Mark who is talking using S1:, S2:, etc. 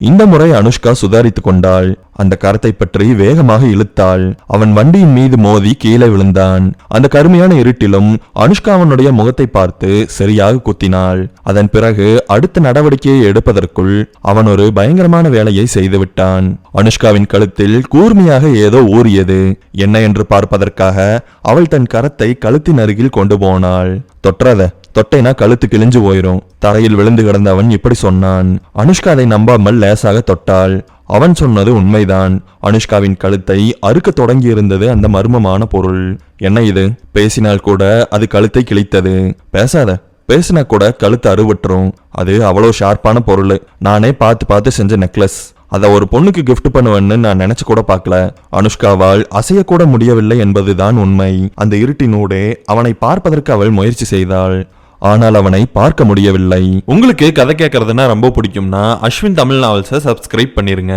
S1: இந்த முறை அனுஷ்கா சுதாரித்து கொண்டாள். அந்த கரத்தை பற்றி வேகமாக இழுத்தாள். அவன் வண்டியின் மீது மோதி கீழே விழுந்தான். அந்த கருமையான இருட்டிலும் அனுஷ்கா அவனுடைய முகத்தை பார்த்து சரியாக குத்தினாள். அதன் பிறகு அடுத்த நடவடிக்கையை எடுப்பதற்குள் அவன் ஒரு பயங்கரமான வேலையை செய்துவிட்டான். அனுஷ்காவின் கழுத்தில் கூர்மையாக ஏதோ ஊறியது. என்ன என்று பார்ப்பதற்காக அவள் தன் கரத்தை கழுத்தின் அருகில் கொண்டு போனாள். தொற்றாத, தொட்டைனா கழுத்து கிழிஞ்சு போயிரும். தரையில் விழுந்து கிடந்தவன் இப்படி சொன்னான். அனுஷ்கா அதை நம்பாமல் லேசாக தொட்டாள். அவன் சொன்னது உண்மைதான். அனுஷ்காவின் கழுத்தை அறுக்க தொடங்கியிருந்தது அந்த மர்மமான பொருள். என்ன இது? பேசினால் கூட அது கழுத்தை கிழித்தது. பேசாத, பேசினா கூட கழுத்து அறுவட்டுரும். அது அவ்வளோ ஷார்ப்பான பொருள். நானே பார்த்து செஞ்ச நெக்லஸ். அதை ஒரு பொண்ணுக்கு கிஃப்ட் பண்ணுவேன்னு நான் நினைச்சு கூட பார்க்கல. அனுஷ்காவால் அசையக்கூட முடியவில்லை என்பதுதான் உண்மை. அந்த இருட்டினூடே அவனை பார்ப்பதற்கு அவள் முயற்சி செய்தாள். ஆனால் அவனை பார்க்க முடியவில்லை. உங்களுக்கு கதை கேட்கறதுன்னா ரொம்ப பிடிக்கும்னா அஸ்வின் தமிழ் நாவல்ஸை சப்ஸ்கிரைப் பண்ணிருங்க.